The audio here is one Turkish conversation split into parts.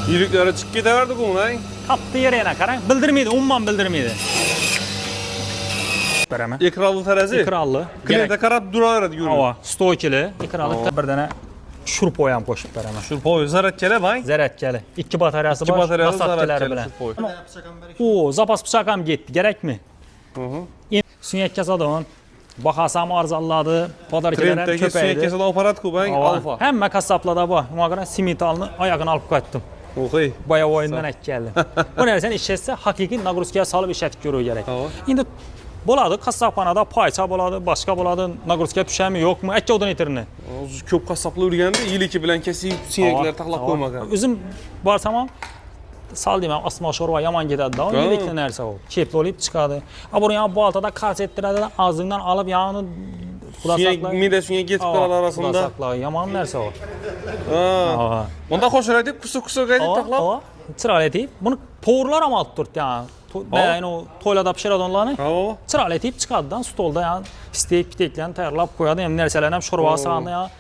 Yürüklere çık giderdi bu lan. Kaptı yerine karang. Bildirmeydi, umman bildirmeydi. Bereme. Ekranlı terazi. Ekranlı. Kliente karab durardı yürü. Ava, stoykili. Ekranlı bir dana şurup oyam koşup bereme. Şurup oy zarat kele bay. Zaratkeli. 2 bataryası İki var. bataryası Basatkeleri zarat bilen. kele. O, zapas bıçakam gitti. Gerek mi? Sünyek kasadın. Bakasam arzalladı. Padarkilerin Klientdeki sünyek köpeydi. kesada aparat ku bay. Alfa. Hemme kasaplada bu. Ona simit alını ayağını alıp kaçtım. Okey. Bayağı oyundan ek geldi. Bu nereden işetse hakiki nagruzkiya salıp işletip görüyor gerek. Şimdi boladı kasapxanada payça boladı, başka boladı nagruzkiya düşemi yok mu? Ekki odan itirini. Köp kasaplı ürgende iyiliki bilen kesip sünyekler taklap koymak. Üzüm barsam sal demem asma şorva yaman giderdi da. Iyilikle nerse o. Kepli olup çıkardı. Buraya ya bu altada kars ettirdi ağzından alıp yağını Sünyek mide sünyek getip kalan arasında. Sakla yaman nerse o. Onda hoşur edip kusur edip taklap. Çıral edip bunu toğurlar ama alt turt yani. Yani o toylada pişirad onlarını. Çıral edip çıkardıdan stolda yani steak piteklerini tayarlap koyadı. Hem nerselerine hem şorva sağında ya.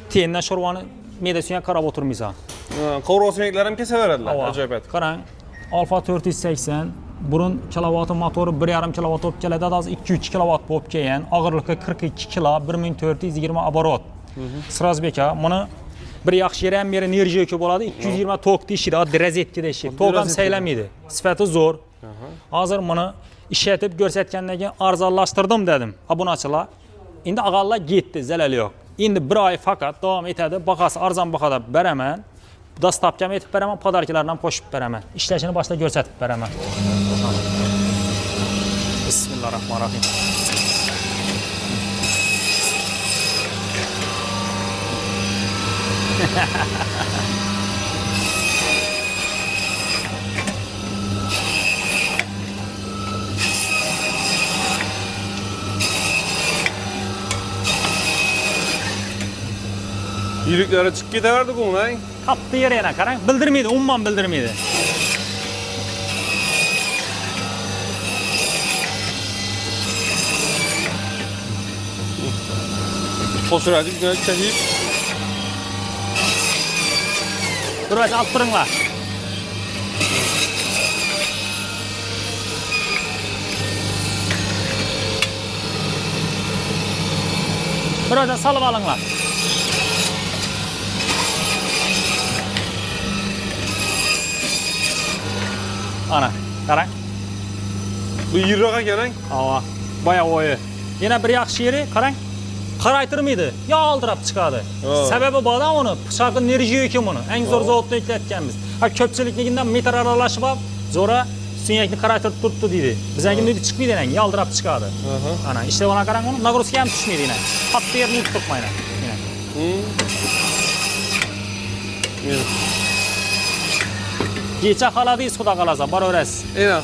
Teyenden şorvanı midesine karab oturmuysa. Kavurma sünyeklerim keseverediler. Acayip et. Karan Alfa 480 burun kilovatı motoru 1,5 kilovat olub gəlеді. Az 2-3 kilovat olub gələn. Ağırlığı 42 kilo, 1420 abarot. Srazbeka bunu bir yaxşı yerəm bir enerji yükü boladı. 220 tok dişidi, rezetki dişidi. Tokam seyləmiydi. Sifəti zor. Hazır bunu işlətib görsətkəndəki arzallaşdırdım dedim. Bunu açıla. İndi ağalla getdi, zələli yox. İndi bir ay fakat devam etədi. Baxası arzan baxada bərəmən. Dastapkam etib bərəmən, padarkilərlə qoşub bərəmən. İşləşini başda görsətib bərəmən. Bismillahirrahmanirrahim. Yürüklere çık giderdi bu lan. Kaptı yerine karang. Bildirmeydi, umman bildirmeydi. Hoşur edip kesip. Dur baş alt durunlar. Biraz salıp alınlar. Ana, karang. Bu yürüyorken gelen. Ava, bayağı oyu. Yine bir yaxşı yeri karang. Qaraytırmıydı, ya aldırıp çıkardı. Sebebi bu da onu, bıçakın enerji yükü bunu. En zor zoğutlu yükletkenimiz. Köpçülükliğinden metre aralaşıp sonra sünyekini qaraytırıp tuttu dedi. Bizden dedi çıkmıydı yine, yaldırıp çıkardı. Ana, işte ona karang onu, nagruzki hem düşmeydi yine. Hattı yerini tutma yine. Geçe kaladıyız kuda kalasa, bar öğrez. İnan.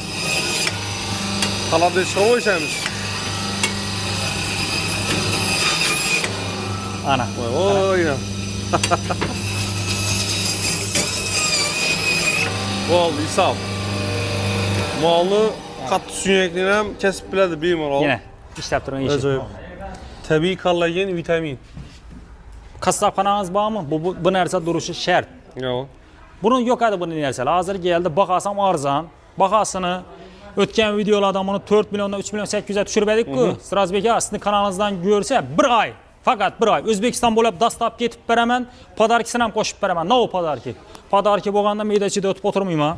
Kaladı şovu işemiz. Ana. Oy inan. Vallahi İsam. Malını katı sünyekliğine kesip biledi bir mal. Yine işlep durun işi. Tabii kollagen, vitamin. Kasapxananız var mı? Bu nersə duruşu şərt. Yok. Bunun yok adı bunun nersə. Hazır geldi baxasam arzan. Baxasını ötken videolardan bunu 4 milyondan 3 milyon 800'e düşürbedik ki. Strazbeka sizin kanalınızdan görse bir ay. Fakat bir ay Özbekistan bo'lib dastap getib beraman, padarkisini ham qo'shib beraman. Ne o padarki? Padarki bo'lganda meydachida o'tib o'tirmayman.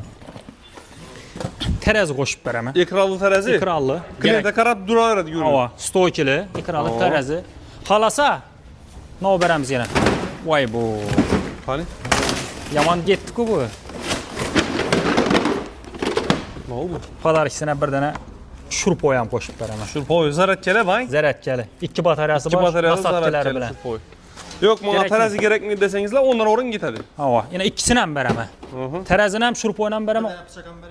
Terazi qo'shib beraman. Ekranlı terazi. Ekranlı. Kliente karab durardı yürü. Ava, stoykili, ekranlı terazi. Xalasa ne beramiz yana? Vay bu. Hani? Yaman getdi ku bu. Ne oldu? Padarkisine bir dana şurup oyam qo'shib beraman. Şurup oy zarat kele bay. Zaratkeli. 2 bataryası var. 2 bataryası Basatkeleri zarat kele bilen. şurup oy. Yok bana terazi gerek mi desengizler onlar orun gitadi. Ava, yine ikisini hem beraman. Terazini hem şurup oyam beraman.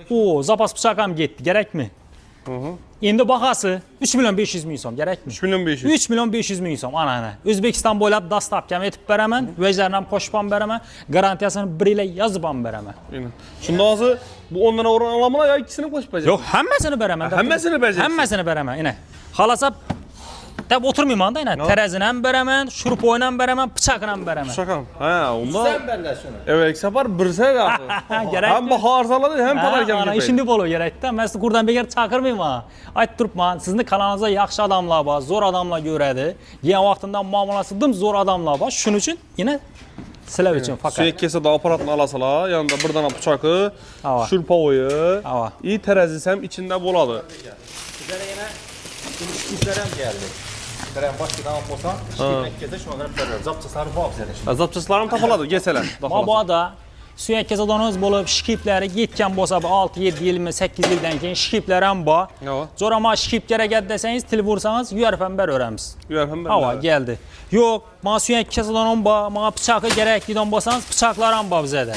O, zapas bıçak hem getdi. Gerek mi? Endi bahası 3 milyon 500 ming so'm, kerakmi? 3 milyon 500. 3 milyon 500 ming so'm. Ana. O'zbekiston bo'ylab dastlabkam etib beraman, vejlarni ham qo'shib ham beraman, garantiyasini bir yil yozib ham beraman. Shunda hozir bu 10 dan o'rin olamizmi yo ikkisini qo'shib beraman? Yo'q, hammasini beraman. Hammasini beraman. Hammasini beraman. Ina. Xolasa Deb oturmayman da, terezinen berəmən, şurpoyla berəmən, bıçaqla berəmən. Şakam. Ha, onda Sen benden şunu. evet separ birse ya. Gerek Hem bahar arızaları hem padarken Ana yapayım. işindi bolu gerekdə. Mən sizi qurdan begar çağırmayım ha. Ayt durubman, sizin kanalınızda yaxşı adamlar var, zor adamlar görədi. Yeni vaxtında muaməlasıdım zor adamlar var. Şunun üçün yenə sizlər üçün fakat. Sürekli kese de aparatını alasalar, yanında bir tane bıçakı, Ava. şurpavayı, Ava. iyi terezisem içinde boladı. Üzerine yine şişlerem geldi. Şişlerem başladan olsa şişlerek kese şu anları veriyor. Zapçasları bu abzede. Zapçıslarım tapaladı, geseler. Mabada suya kezadanız olub şikipləri getgan bolsa 6, 7 il, 8 ildən keyin şikiplərəm var. Ava. Sonra ma şikip gərək desəniz, til vursanız yüərfənbər öyrənmiz. Yüərfəm ben. Hava gəldi. Yox, ma suya kezadanım var, ma bıçağı gərək didən bolsanız bıçaqlaram var bizə də.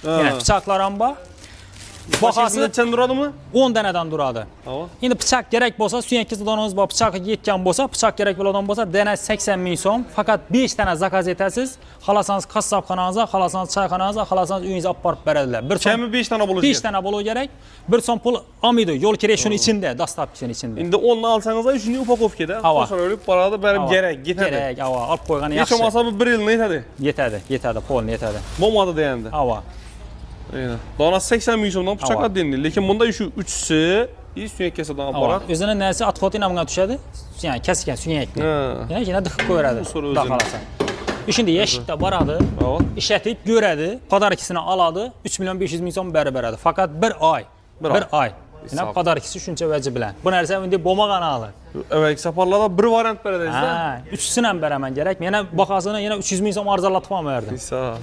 Yəni bıçaqlaram var. Baxası Baxası çən duradı mı? 10 dənədən duradı. Hava. İndi bıçaq gərək bolsa, suya kezadanınız var, bıçağı getgan bolsa, bıçaq gərək olan bolsa, dənə 80 min som. Fakat 5 dənə zakaz etəsiz, xalasanız kassabxananıza, xalasanız çayxananıza, xalasanız uyunuza aparıb verədilər. Bir son Kəmi 5 tane bulacak. 5 dənə bolu gərək, bir son pul amido, yol kireşunun içində, dastavkisinin içində. İndi 10'la alsanız da 3. upakovkede. Hava. Sonra ölüp paradı benim Hava. gerek, git hadi. Gərək, hava, alıb qoyğanı Hiç yaxşı. olmasa bu bir yıl neydi hadi? Yetədi, polun yetədi. Bombadı dayandı. Hava. Daha 80 milyondan Hava. bıçakla denildi. Lakin bunda şu üçsü iyi sünek keseden Hava. aparat. Özünə nəsə atxotu ilə buna düşədi. Yəni kəsikən, sünyəkli. Ha. Yəni yenə dıxıb qoyuradı. sonra özünə. Daxalasan. Şimdi yeşikdə baradı. Hava. İşlətib görədi. Padarikisini aladı. 3 milyon 500 min son bəri-bəridir. Fakat bir ay. Bir Bir ay. Hesab. Yəni padarikisi şunca vəcib bilən. Bu nərsə indi boma qanalı. Evet, saparlarda bir variant veredeyiz de. Hə, üçüsünə bərəmən gərək. Yəni baxasına yenə 300 min son arzalatmam verdim. İsa.